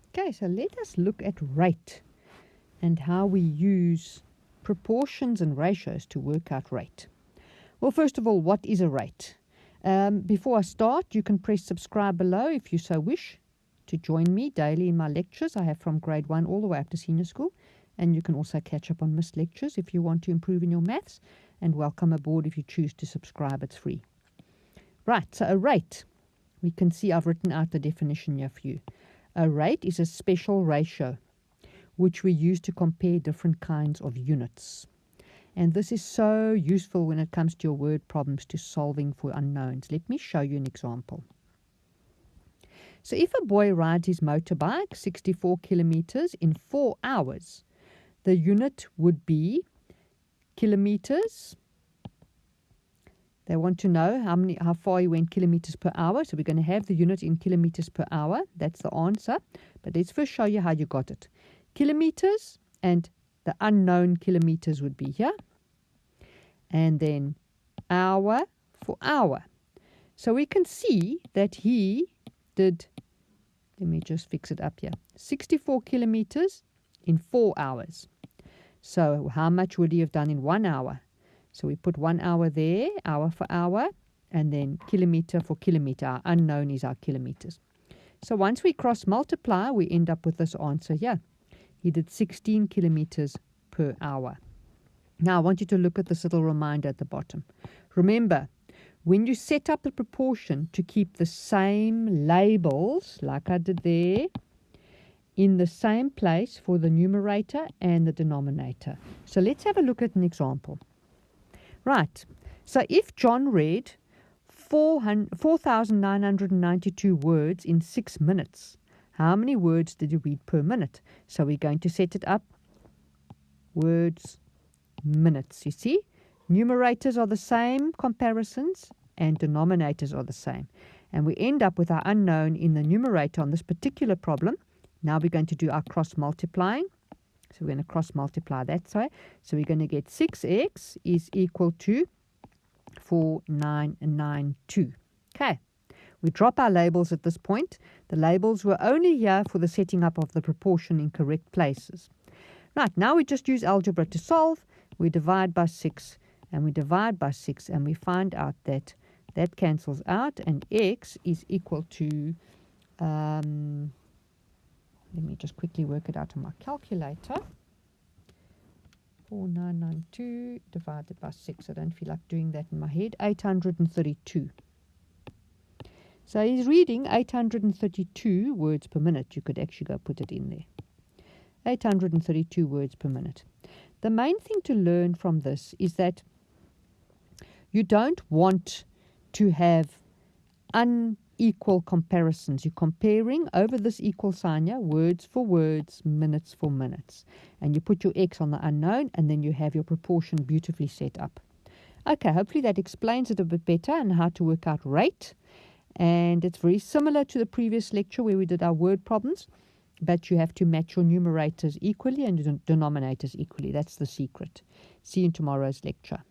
Okay, so let us look at rate and how we use proportions and ratios to work out rate. Well, first of all, what is a rate? Before I start, you can press subscribe below if you so wish to join me daily in my lectures. I have from grade 1 all the way up to senior school, and you can also catch up on missed lectures if you want to improve in your maths, and welcome aboard if you choose to subscribe. It's free. Right, so a rate. We can see I've written out the definition here for you. A rate is a special ratio which we use to compare different kinds of units. And this is so useful when it comes to your word problems, to solving for unknowns. Let me show you an example. So if a boy rides his motorbike 64 kilometers in 4 hours, the unit would be kilometers. They want to know how far he went kilometers per hour. So we're going to have the unit in kilometers per hour. That's the answer. But let's first show you how you got it. Kilometers, and the unknown kilometers would be here. And then hour for hour. So we can see that he did, let me just fix it up here, 64 kilometers in 4 hours. So how much would he have done in 1 hour? So we put 1 hour there, hour for hour, and then kilometer for kilometer. Our unknown is our kilometers. So once we cross multiply, we end up with this answer here. He did 16 kilometers per hour. Now I want you to look at this little reminder at the bottom. Remember, when you set up the proportion to keep the same labels, like I did there, in the same place for the numerator and the denominator. So let's have a look at an example. Right, so if John read 4,992 words in 6 minutes, how many words did you read per minute? So we're going to set it up, words, minutes. You see, numerators are the same comparisons and denominators are the same. And we end up with our unknown in the numerator on this particular problem. Now we're going to do our cross multiplying. So we're going to cross multiply that way. So we're going to get 6x is equal to 4992. Okay. We drop our labels at this point. The labels were only here for the setting up of the proportion in correct places. Right, now we just use algebra to solve. We divide by 6 and we divide by 6 and we find out that that cancels out and x is equal to, let me just quickly work it out on my calculator. 4992 divided by 6. I don't feel like doing that in my head. 832. So he's reading 832 words per minute. You could actually go put it in there. 832 words per minute. The main thing to learn from this is that you don't want to have unequal comparisons. You're comparing over this equal sign here, words for words, minutes for minutes. And you put your x on the unknown and then you have your proportion beautifully set up. Okay, hopefully that explains it a bit better and how to work out rate. And it's very similar to the previous lecture where we did our word problems, but you have to match your numerators equally and your denominators equally. That's the secret. See you in tomorrow's lecture.